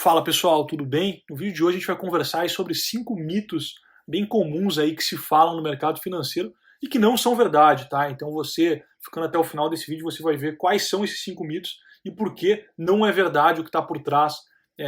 Fala pessoal, tudo bem? No vídeo de hoje a gente vai conversar aí sobre 5 mitos bem comuns aí que se falam no mercado financeiro e que não são verdade, tá? Então você, ficando até o final desse vídeo, você vai ver quais são esses 5 mitos e por que não é verdade o que está por trás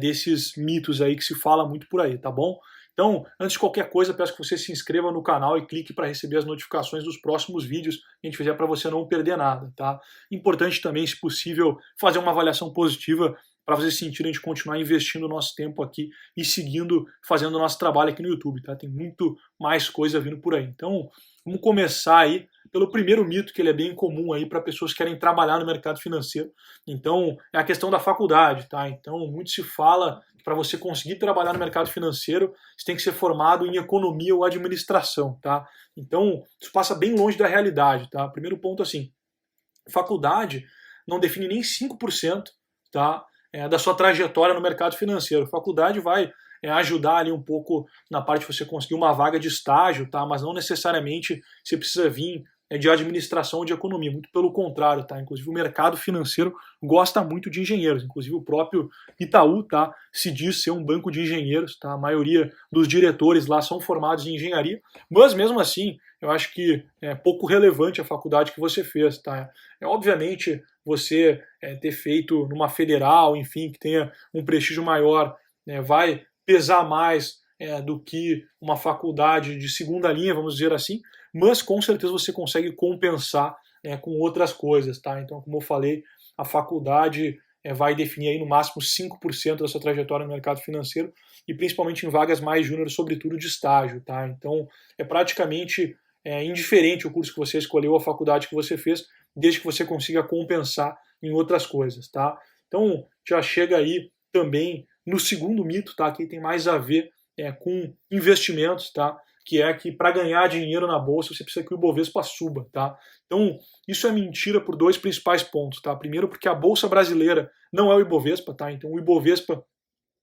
desses mitos aí que se fala muito por aí, tá bom? Então, antes de qualquer coisa, peço que você se inscreva no canal e clique para receber as notificações dos próximos vídeos que a gente fizer para você não perder nada, tá? Importante também, se possível, fazer uma avaliação positiva para fazer sentido a gente continuar investindo o nosso tempo aqui e seguindo, fazendo o nosso trabalho aqui no YouTube, tá? Tem muito mais coisa vindo por aí. Então, vamos começar aí pelo primeiro mito, que ele é bem comum aí para pessoas que querem trabalhar no mercado financeiro. Então, é a questão da faculdade, tá? Então, muito se fala que para você conseguir trabalhar no mercado financeiro, você tem que ser formado em economia ou administração, tá? Então, isso passa bem longe da realidade, tá? Primeiro ponto assim, faculdade não define nem 5%, tá? Da sua trajetória no mercado financeiro. A faculdade vai ajudar ali um pouco na parte de você conseguir uma vaga de estágio, tá? Mas não necessariamente você precisa vir de administração ou de economia, muito pelo contrário, tá? Inclusive o mercado financeiro gosta muito de engenheiros, inclusive o próprio Itaú, tá? Se diz ser um banco de engenheiros, tá? A maioria dos diretores lá são formados em engenharia, mas mesmo assim, eu acho que é pouco relevante a faculdade que você fez, tá? Obviamente você ter feito numa federal, enfim, que tenha um prestígio maior, vai pesar mais do que uma faculdade de segunda linha, vamos dizer assim, mas com certeza você consegue compensar com outras coisas, tá? Então, como eu falei, a faculdade vai definir aí no máximo 5% da sua trajetória no mercado financeiro e principalmente em vagas mais júnior, sobretudo de estágio, tá? Então, é praticamente indiferente o curso que você escolheu, a faculdade que você fez, desde que você consiga compensar em outras coisas, tá? Então, já chega aí também no segundo mito, tá? Que tem mais a ver com investimentos, tá? Que é que para ganhar dinheiro na bolsa você precisa que o Ibovespa suba, tá? Então, isso é mentira por dois principais pontos, tá? Primeiro, porque a bolsa brasileira não é o Ibovespa, tá? Então, o Ibovespa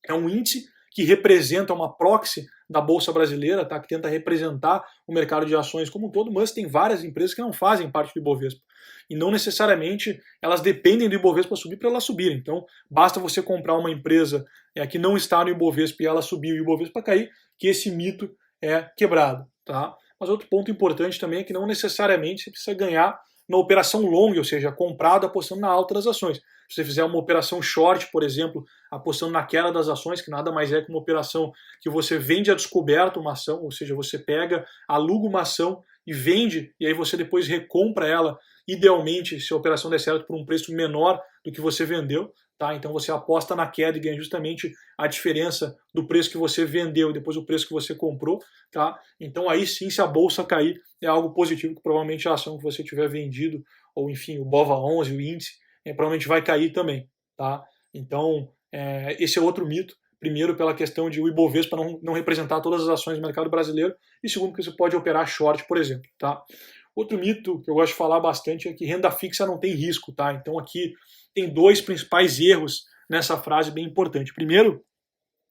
é um índice que representa uma proxy da Bolsa Brasileira, tá? Que tenta representar o mercado de ações como um todo, mas tem várias empresas que não fazem parte do Ibovespa. E não necessariamente elas dependem do Ibovespa subir para elas subirem. Então, basta você comprar uma empresa que não está no Ibovespa e ela subir e o Ibovespa cair, que esse mito é quebrado, tá? Mas outro ponto importante também é que não necessariamente você precisa ganhar na operação long, ou seja, comprado apostando na alta das ações. Se você fizer uma operação short, por exemplo, apostando na queda das ações, que nada mais é que uma operação que você vende a descoberto uma ação, ou seja, você pega, aluga uma ação e vende, e aí você depois recompra ela, idealmente, se a operação der certo, por um preço menor do que você vendeu, tá? Então você aposta na queda e ganha justamente a diferença do preço que você vendeu e depois o preço que você comprou, tá? Então aí sim, se a bolsa cair, é algo positivo, que provavelmente a ação que você tiver vendido, ou enfim, o BOVA11, o índice, provavelmente vai cair também, tá? Então, esse é outro mito. Primeiro, pela questão de o Ibovespa não representar todas as ações do mercado brasileiro, e segundo, que você pode operar short, por exemplo, tá? Outro mito que eu gosto de falar bastante é que renda fixa não tem risco, tá? Então aqui tem dois principais erros nessa frase bem importante. Primeiro,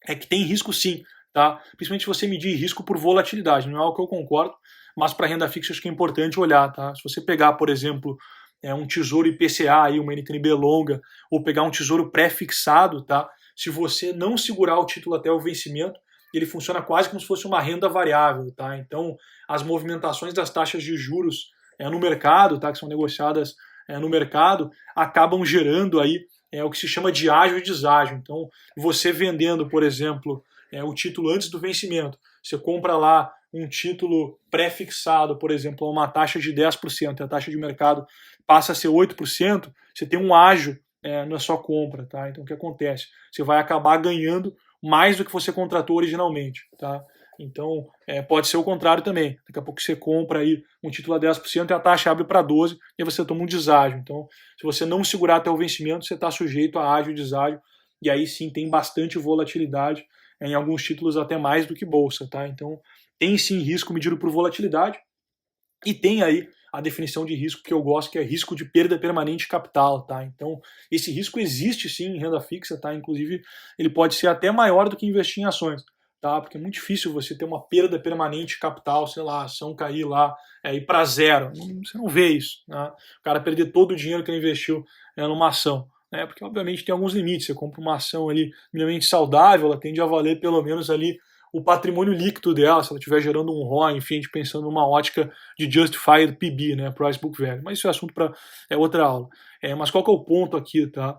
é que tem risco sim, tá? Principalmente se você medir risco por volatilidade, não é algo que eu concordo, mas para renda fixa acho que é importante olhar, tá? Se você pegar, por exemplo, um tesouro IPCA, aí, uma NTNB longa, ou pegar um tesouro pré-fixado, tá? Se você não segurar o título até o vencimento, ele funciona quase como se fosse uma renda variável, tá? Então, as movimentações das taxas de juros no mercado, tá? Que são negociadas no mercado, acabam gerando aí o que se chama de ágio e deságio. Então, você vendendo, por exemplo, o título antes do vencimento, você compra lá um título pré-fixado, por exemplo, a uma taxa de 10%, a taxa de mercado passa a ser 8%, você tem um ágio na sua compra, tá? Então o que acontece? Você vai acabar ganhando mais do que você contratou originalmente, tá? Então pode ser o contrário também. Daqui a pouco você compra aí um título a 10% e a taxa abre para 12% e aí você toma um deságio. Então, se você não segurar até o vencimento, você está sujeito a ágio e deságio, e aí sim tem bastante volatilidade, em alguns títulos até mais do que bolsa, tá? Então tem sim risco medido por volatilidade, e tem aí a definição de risco que eu gosto, que é risco de perda permanente de capital, tá? Então, esse risco existe sim em renda fixa, tá? Inclusive, ele pode ser até maior do que investir em ações, tá? Porque é muito difícil você ter uma perda permanente de capital, sei lá, a ação cair lá ir para zero. Você não vê isso, né? O cara perder todo o dinheiro que ele investiu numa ação. né? Porque obviamente tem alguns limites. Você compra uma ação ali minimamente saudável, ela tende a valer pelo menos ali o patrimônio líquido dela, se ela estiver gerando um ROI, enfim, a gente pensando numa ótica de Justified PB, né, Price Book Value. Mas isso é assunto para outra aula. Mas qual que é o ponto aqui, tá?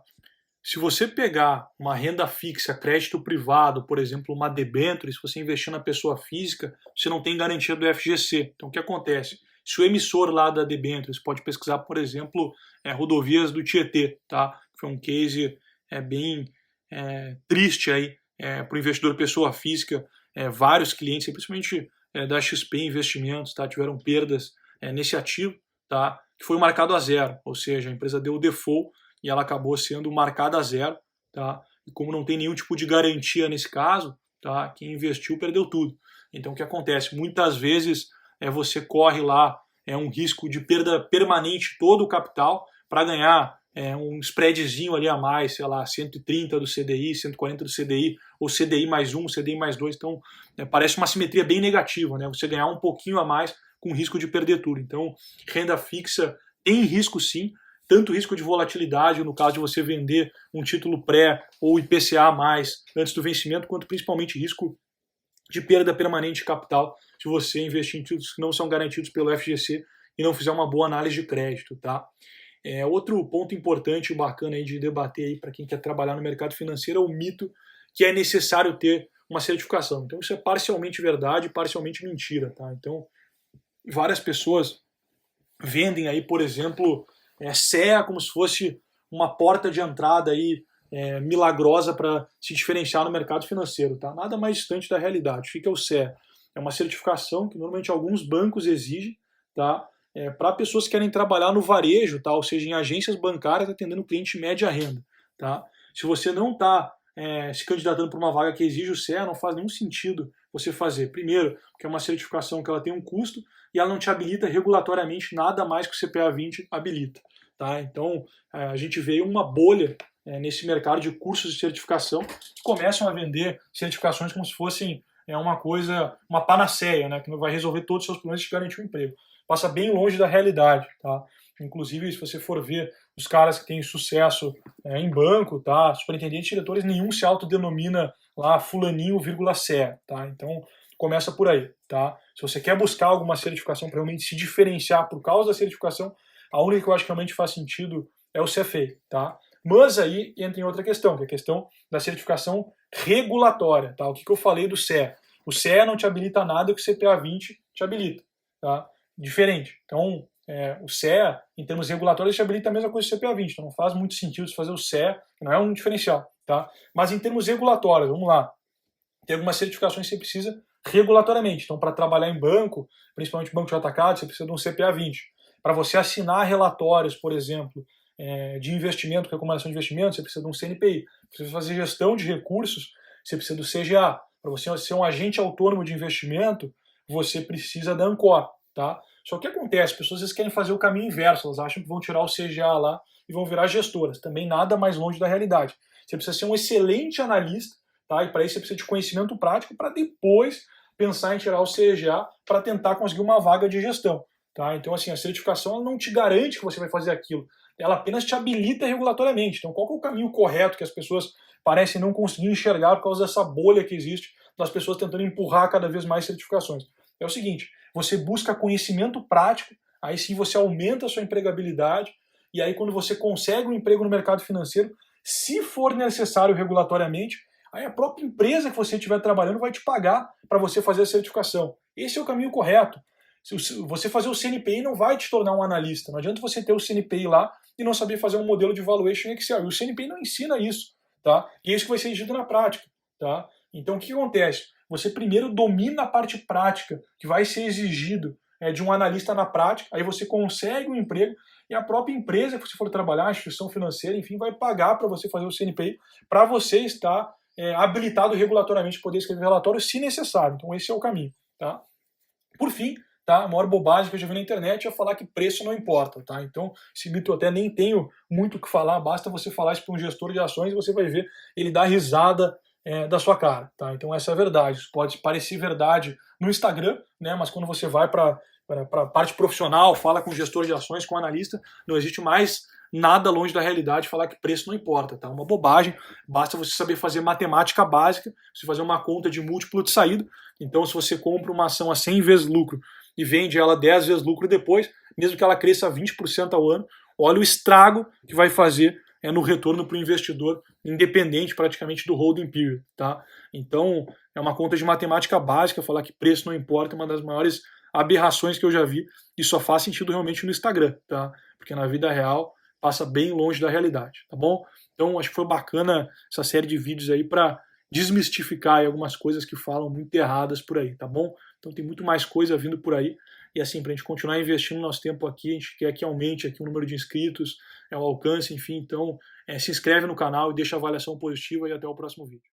Se você pegar uma renda fixa, crédito privado, por exemplo, uma debênture, se você investir na pessoa física, você não tem garantia do FGC. Então, o que acontece? Se o emissor lá da debênture, você pode pesquisar, por exemplo, rodovias do Tietê, tá? Foi um case bem triste aí para o investidor pessoa física. Vários clientes, principalmente da XP Investimentos, tá? Tiveram perdas nesse ativo, tá? Que foi marcado a zero, ou seja, a empresa deu o default e ela acabou sendo marcada a zero, tá? E como não tem nenhum tipo de garantia nesse caso, tá? Quem investiu perdeu tudo. Então o que acontece? Muitas vezes você corre lá um risco de perda permanente todo o capital para ganhar um spreadzinho ali a mais, sei lá, 130 do CDI, 140 do CDI, ou CDI mais 1, CDI mais 2. Então parece uma simetria bem negativa, né? Você ganhar um pouquinho a mais com risco de perder tudo. Então renda fixa tem risco sim, tanto risco de volatilidade, no caso de você vender um título pré ou IPCA mais antes do vencimento, quanto principalmente risco de perda permanente de capital se você investir em títulos que não são garantidos pelo FGC e não fizer uma boa análise de crédito, tá? Outro ponto importante e bacana aí de debater aí para quem quer trabalhar no mercado financeiro é o mito que é necessário ter uma certificação. Então isso é parcialmente verdade e parcialmente mentira, tá? Então várias pessoas vendem aí, por exemplo, CEA como se fosse uma porta de entrada aí, milagrosa para se diferenciar no mercado financeiro, tá? Nada mais distante da realidade. Fica o CEA. É uma certificação que normalmente alguns bancos exigem, tá? Para pessoas que querem trabalhar no varejo, tá? Ou seja, em agências bancárias atendendo cliente média renda, tá? Se você não está se candidatando para uma vaga que exige o CEA, não faz nenhum sentido você fazer. Primeiro, porque é uma certificação que ela tem um custo e ela não te habilita regulatoriamente nada mais que o CPA 20 habilita. Tá? Então, a gente vê uma bolha nesse mercado de cursos de certificação que começam a vender certificações como se fossem uma coisa, uma panaceia, né? Que não vai resolver todos os seus problemas e te garantir um emprego. Passa bem longe da realidade. Tá? Inclusive, se você for ver os caras que têm sucesso em banco, tá? Superintendentes, diretores, nenhum se autodenomina lá fulaninho, CE, tá? Então, começa por aí, tá? Se você quer buscar alguma certificação para realmente se diferenciar por causa da certificação, a única que eu acho que realmente faz sentido é o CFA, tá? Mas aí entra em outra questão, que é a questão da certificação regulatória, tá? O que eu falei do CE? O CE não te habilita nada que o CPA 20 te habilita, tá? Diferente. Então, o CE, em termos regulatórios, te habilita a mesma coisa que o CPA 20, então não faz muito sentido fazer o CE, que não é um diferencial, tá? Mas em termos regulatórios, vamos lá, tem algumas certificações que você precisa regulatoriamente. Então, para trabalhar em banco, principalmente banco de atacado, você precisa de um CPA 20. Para você assinar relatórios, por exemplo, de investimento, recomendação de investimento, você precisa de um CNPI. Para você fazer gestão de recursos, você precisa do CGA. Para você ser um agente autônomo de investimento, você precisa da Ancor, tá? Só que o que acontece? As pessoas às vezes querem fazer o caminho inverso, elas acham que vão tirar o CGA lá e vão virar gestoras. Também nada mais longe da realidade. Você precisa ser um excelente analista, tá? E para isso você precisa de conhecimento prático para depois pensar em tirar o CGA para tentar conseguir uma vaga de gestão. Tá? Então, assim, a certificação ela não te garante que você vai fazer aquilo. Ela apenas te habilita regulatoriamente. Então, qual que é o caminho correto que as pessoas parecem não conseguir enxergar por causa dessa bolha que existe das pessoas tentando empurrar cada vez mais certificações? É o seguinte, você busca conhecimento prático, aí sim você aumenta a sua empregabilidade, e aí quando você consegue um emprego no mercado financeiro, se for necessário regulatoriamente, aí a própria empresa que você estiver trabalhando vai te pagar para você fazer a certificação. Esse é o caminho correto. Você fazer o CNPI não vai te tornar um analista. Não adianta você ter o CNPI lá e não saber fazer um modelo de valuation em Excel. E o CNPI não ensina isso, tá? E é isso que vai ser exigido na prática, tá? Então o que acontece? Você primeiro domina a parte prática que vai ser exigido de um analista na prática, aí você consegue um emprego e a própria empresa que você for trabalhar, a instituição financeira, enfim, vai pagar para você fazer o CNPI para você estar habilitado regulatoriamente poder escrever relatório se necessário. Então esse é o caminho, tá? Por fim, tá? A maior bobagem que eu já vi na internet é falar que preço não importa, tá? Então, esse mito eu até nem tenho muito o que falar, basta você falar isso para um gestor de ações e você vai ver ele dar risada da sua cara, tá? Então essa é a verdade. Isso pode parecer verdade no Instagram, né? Mas quando você vai para a parte profissional, fala com o gestor de ações, com o analista, não existe mais nada longe da realidade falar que preço não importa, tá? Uma bobagem, basta você saber fazer matemática básica, você fazer uma conta de múltiplo de saída. Então, se você compra uma ação a 100 vezes lucro e vende ela 10 vezes lucro depois, mesmo que ela cresça 20% ao ano, olha o estrago que vai fazer no retorno para o investidor, independente praticamente do holding period, tá? Então, é uma conta de matemática básica, falar que preço não importa, é uma das maiores aberrações que eu já vi, e só faz sentido realmente no Instagram, tá? Porque na vida real passa bem longe da realidade, tá bom? Então, acho que foi bacana essa série de vídeos aí para desmistificar aí algumas coisas que falam muito erradas por aí, tá bom? Então tem muito mais coisa vindo por aí. E assim, para a gente continuar investindo nosso tempo aqui, a gente quer que aumente aqui o número de inscritos, o alcance, enfim. Então, se inscreve no canal e deixa a avaliação positiva e até o próximo vídeo.